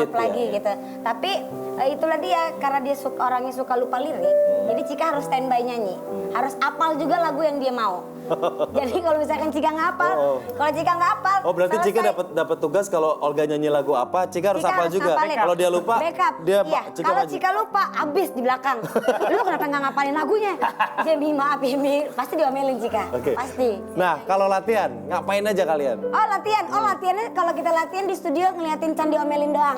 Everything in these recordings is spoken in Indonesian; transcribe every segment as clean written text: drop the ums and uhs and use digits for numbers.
cakep lagi gitu. Tapi itulah dia, karena dia orangnya suka lupa lirik, jadi Cika harus standby nyanyi. Harus apal juga lagu yang dia mau. Jadi kalau misalkan Cika nggak hafal, kalau Cika nggak hafal, berarti Cika dapat tugas kalau Olga nyanyi lagu apa, Cika harus hafal juga. Kalau dia lupa, dia Cika kalau maju. Cika lupa, abis di belakang. Lu kenapa nggak ngapalin lagunya? Jadi maaf Imi, pasti diomelin Cika. Pasti. Nah, kalau latihan, ngapain aja kalian? Oh latihannya kalau kita latihan di studio ngeliatin Chan diomelin doang.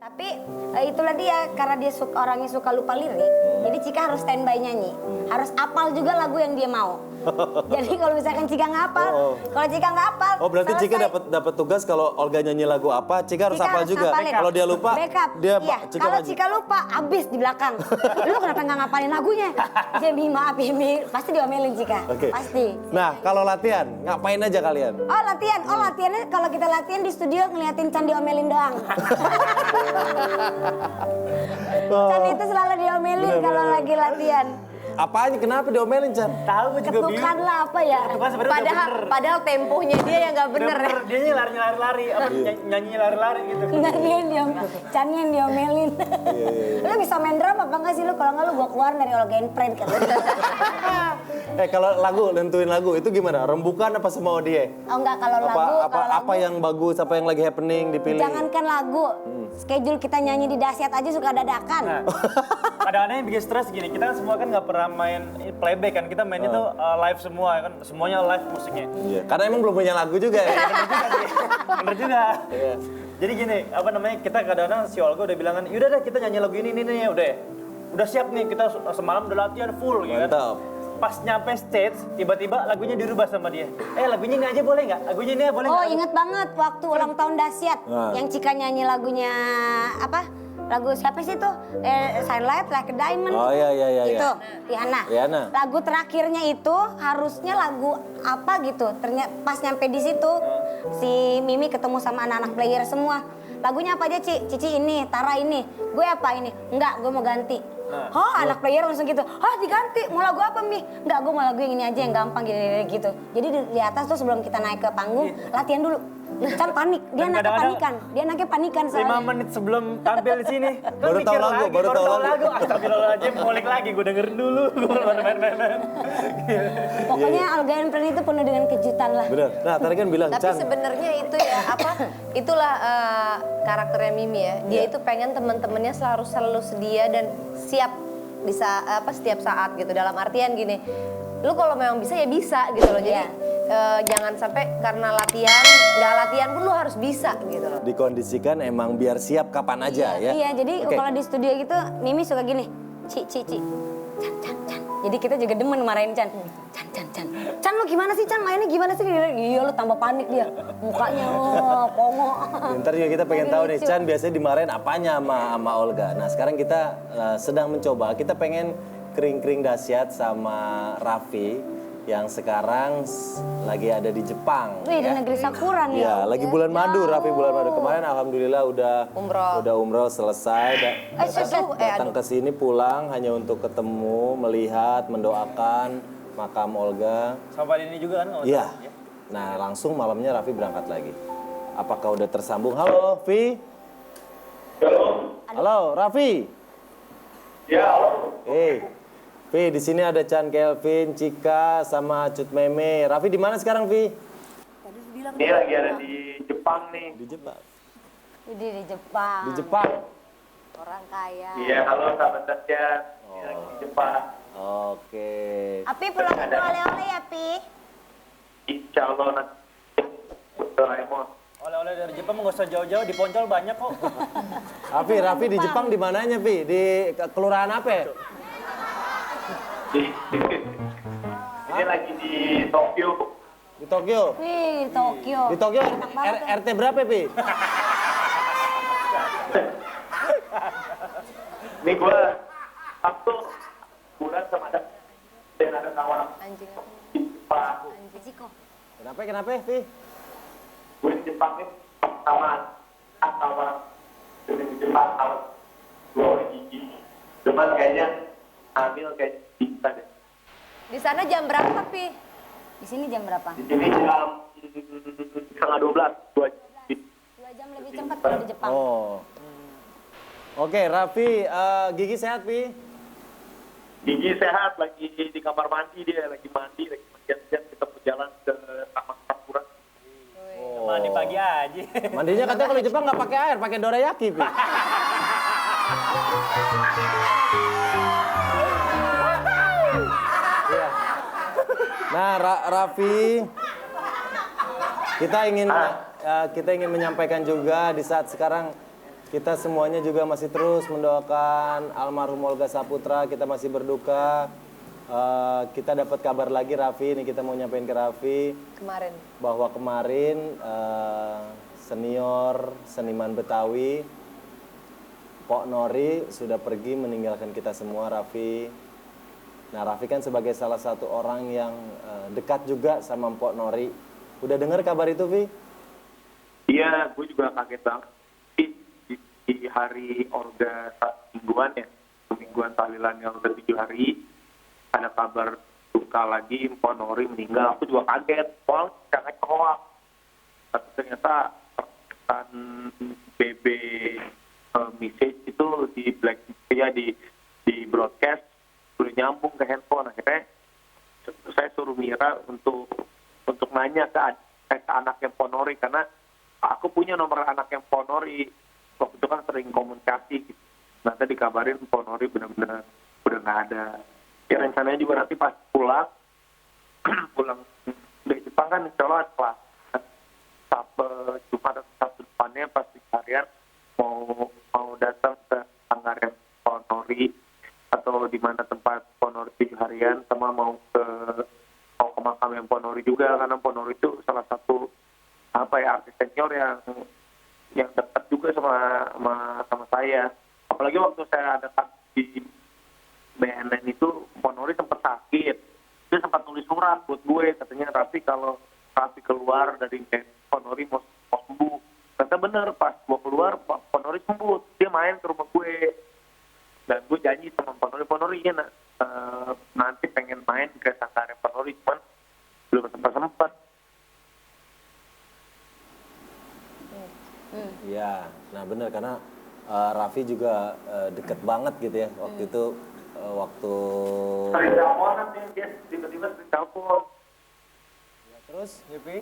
Tapi itulah dia, karena dia orangnya suka lupa lirik, jadi Cika harus standby nyanyi. Harus apal juga lagu yang dia mau. Jadi kalau misalkan Cika nggak hafal, kalau Cika nggak hafal, berarti Cika dapat tugas kalau Olga nyanyi lagu apa, Cika harus hafal juga. Kalau dia lupa, dia Cika kalau maju. Cika lupa, abis di belakang. Lu kenapa nggak ngapalin lagunya? Jadi maaf Imi, pasti diomelin Cika. Pasti. Nah, kalau latihan, ngapain aja kalian? Latihannya kalau kita latihan di studio ngeliatin Chan diomelin doang. Chan itu selalu diomelin kalau lagi latihan. Apanya? Kenapa diomelin, Chan? Tahu gue juga bingung. Ketukan lah apa ya? Padahal temponya dia yang nggak bener. Dia lari-lari, nyanyi lari-lari gitu. Nggak Chan yang diomelin. Lu bisa main drum apa enggak sih lu? Kalau nggak lu gua keluar dari Olga and Friend kan. Kalau nentuin lagu itu gimana? Rembukan apa semua dia? Oh enggak, kalau lagu Apa yang bagus, apa yang lagi happening dipilih? Jangankan lagu, schedule kita nyanyi di dahsyat aja suka dadakan. Nah, kadang-kadang yang bikin stres gini, kita semua kan nggak pernah main playback kan, kita mainnya tuh live semua kan, semuanya live musiknya. Iya, karena emang belum punya lagu juga ya. Bener juga. Jadi gini, kita kadang-kadang si Olga udah bilang kan, yaudah deh kita nyanyi lagu ini ya udah siap nih, kita semalam udah latihan full gitu kan. Mantap. Pas nyampe stage, tiba-tiba lagunya dirubah sama dia. Lagunya ini aja boleh nggak? Lagunya ini boleh nggak? Oh inget banget waktu ulang tahun dahsyat, yang Cika nyanyi lagunya apa? Lagu siapa sih tuh? Shine Light Like a Diamond. Oh iya. Itu, Rihanna. Lagu terakhirnya itu harusnya lagu apa gitu. Ternyata pas nyampe di situ, si Mimi ketemu sama anak-anak player semua. Lagunya apa aja, Cici ini, Tara ini. Gue apa ini? Enggak, gue mau ganti. Anak player langsung gitu. Diganti, mau lagu apa Mi? Enggak, gue mau lagu yang ini aja yang gampang gitu. Jadi di atas tuh sebelum kita naik ke panggung, latihan dulu. Chan panik, dia anaknya panikan. 5 menit sebelum tampil di sini, baru tahu lagu. Astagfirullahaladzim, ngulik lagi, gue dengerin dulu, gue main-main. Pokoknya Olga and Friend itu penuh dengan kejutan lah. Bener. Nah tadi kan bilang tapi sebenarnya itu ya itulah karakternya Mimi ya. Dia itu pengen teman-temannya selalu sedia dan siap bisa setiap saat gitu. Dalam artian gini, lu kalau memang bisa ya bisa gitu loh. Jadi jangan sampai karena nggak latihan pun lu harus bisa gitu loh. Dikondisikan emang biar siap kapan aja ya. Iya, jadi kalau di studio gitu Mimi suka gini, Ci. Chan. Jadi kita juga demen marahin Chan. Chan lu gimana sih Chan, mainnya gimana sih? Iya lu tambah panik dia. Mukanya pongo. Ntar juga kita pengen tahu nih, Chan biasanya dimarahin apanya sama Olga. Nah sekarang kita sedang mencoba, kita pengen kering-kering dahsyat sama Raffi yang sekarang lagi ada di Jepang. Wih, di negeri Sakura nih. Iya, lagi bulan madu, Raffi bulan madu. Kemarin alhamdulillah udah umroh selesai. Datang ke sini pulang hanya untuk ketemu, melihat, mendoakan makam Olga. Sampai ini juga kan? Iya. Nah, langsung malamnya Raffi berangkat lagi. Apakah udah tersambung? Halo, Vi. Halo, Raffi. Ya. Vi, di sini ada Chan, Kelvin, Cika, sama Cut Meme. Raffi di mana sekarang, Vi? Ini lagi ada di Jepang nih. Di Jepang. Di Jepang. Di Jepang. Orang kaya. Iya, halo sahabat Dahsyat. Ini lagi di Jepang. Oke. Api pulang ke oleh-oleh ya, Pi? Insya Allah nanti. Doraemon. Oleh-oleh dari Jepang nggak usah jauh-jauh, di Poncol banyak kok. Raffi di Jepang di mananya, Vi? Di kelurahan apa ya? Ini lagi di Tokyo. Di Tokyo? Wih, Tokyo. Di Tokyo RT berapa, Pi? Ini gue Sabtu bulan sama ada kawan Anjing. di Jepang. Kenapa, Pi? Gue di Jepang nih sama kawan di Jepang tahun 2000. Cuman kayaknya hamil kayak bisa deh. Di sana jam berapa, Pi? Di sini jam berapa? Di sini jam 11:30, 2 jam lebih cepat kalau di Jepang. Oh. Oke, Raffi, Gigi sehat, Pi? Gigi sehat, lagi di kamar mandi dia, lagi mandian-mandian kita berjalan ke Taman Sakura. Mandi pagi aja. Mandinya katanya kalau di Jepang nggak pakai air, pakai dorayaki, Pi. Iya. Nah, Raffi, kita ingin menyampaikan juga di saat sekarang kita semuanya juga masih terus mendoakan almarhum Olga Saputra. Kita masih berduka. Kita dapat kabar lagi, Raffi. Ini kita mau nyampein ke Raffi Kemarin. bahwa kemarin senior seniman Betawi Pok Nori sudah pergi meninggalkan kita semua, Raffi. Nah, Raffi kan sebagai salah satu orang yang dekat juga sama Pok Nori. Udah dengar kabar itu, Vi? Iya, gue juga kaget banget. Di hari Olga mingguan ya, mingguan tahlilannya Olga 7 hari, ada kabar duka lagi, Pok Nori meninggal. Aku juga kaget, soalnya sangat hoax. Tapi ternyata pesan BB message itu di black ya di broadcast udah nyambung ke handphone. Akhirnya saya suruh Mira untuk nanya ke anaknya Pok Nori, karena aku punya nomor anaknya Pok Nori. Waktu itu kan sering komunikasi gitu. Nanti dikabarin Pok Nori benar-benar udah nggak ada. Ya rencananya juga nanti pas pulang dari Jepang kan insya Allah kelas Jumat atau Sabtu depannya pas di harian mau datang ke Anggaran Pok Nori atau di mana tempat Pok Nori 7 harian, sama mau ke makam yang Pok Nori juga, karena Pok Nori itu salah satu artis senior yang dekat juga sama saya. Apalagi waktu saya ada di BNN itu, Pok Nori sempat sakit. Dia sempat tulis surat buat gue, katanya Raffi kalau Raffi keluar dari Pok Nori mau sembuh. Ternyata bener, pas gue keluar Pok Nori sembuh. Dia main ke rumah gue. Dan gue janji sama Pok Nori ya nanti pengen main ke Sanggarnya Pok Nori, cuman belum sempat. Iya, nah bener karena Raffi juga deket banget gitu ya waktu itu waktu. Sering teleponan dia tiba-tiba sering telepon. Ya, terus, Pi?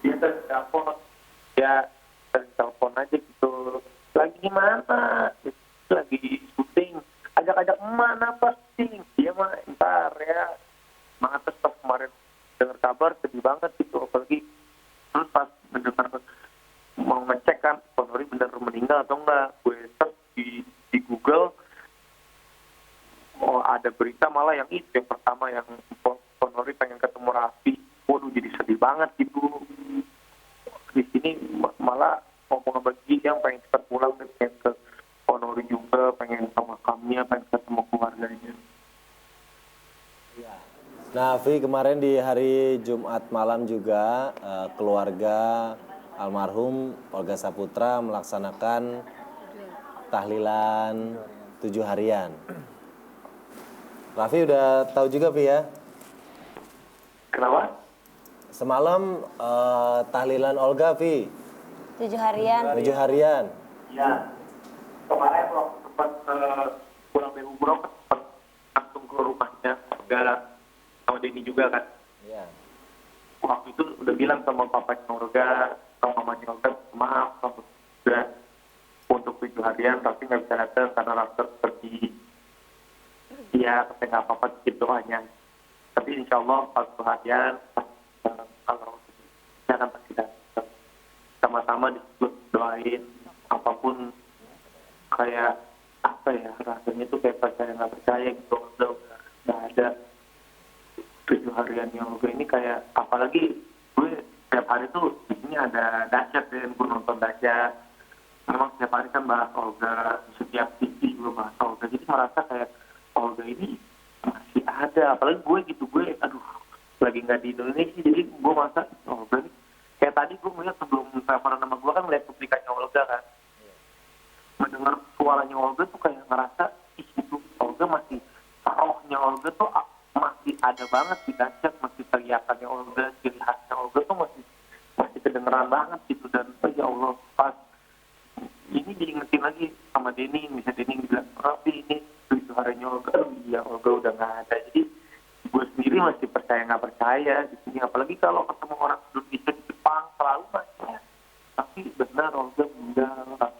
Dia sering telepon. Ya sering telepon aja gitu. Lagi gimana? Lagi syuting. Ajak-ajak emak apa syuting? Dia mah ntar ya. Mantas pas kemarin dengar kabar sedih banget gitu. Apalagi terus pas mendengar mau ngecek kan Pok Nori bener meninggal atau enggak, gue search di Google, ada berita malah yang itu yang pertama, yang Pok Nori pengen ketemu Raffi. Waduh, jadi sedih banget gitu. Di sini malah ngomong sama Gigi yang pengen cepat pulang, pengen ke Pok Nori juga, pengen ke makamnya, pengen ketemu keluarganya. Nah, Vi, kemarin di hari Jumat malam juga keluarga almarhum Olga Saputra melaksanakan tahlilan 7 harian. Raffi udah tahu juga, Vi, ya? Kenapa? Semalam tahlilan Olga, Vi. 7 harian. 7 harian. Ya, kemarin waktu sempat pulang dari umroh sempat langsung ke rumahnya Olga sama Denny juga kan. Iya. Waktu itu udah bilang sama papanya Olga, sama mamanya Olga, maaf udah untuk 7 harian tapi nggak bisa datang karena Rafter pergi. Iya, tapi nggak apa-apa, sedikit doanya. Tapi insya Allah pas 7 harian kalau saya akan pasti datang. Sama-sama disebut doain apapun, kayak apa ya, rasanya tuh kayak percaya nggak percaya gitu. Udah nggak ada 7 hariannya Olga ini, kayak apalagi gue setiap hari tuh di sini ada dahsyat ya, gue nonton dahsyat. Memang setiap hari kan bahas Olga, setiap TV juga bahas Olga, jadi merasa kayak Olga ini masih ada. Apalagi gue gitu, gue aduh lagi nggak di Indonesia, jadi gue merasa Olga ini kayak tadi gue melihat sebelum teleponan nama gue kan melihat cuplikannya Olga kan, mendengar suaranya Olga tuh kayak ngerasa itu Olga masih rohnya Olga tuh ada banget di dahsyat, masih teriakannya Olga, ciri khasnya Olga tuh masih kedengeran banget gitu. Dan ya Allah, pas ini diingetin lagi sama Denny, misalnya Denny bilang, Rafi ini 7 harinya Olga, ya Olga udah nggak ada. Jadi gue sendiri masih percaya nggak percaya di sini, apalagi kalau ketemu orang Indonesia di Jepang selalu masih, tapi benar Olga meninggal.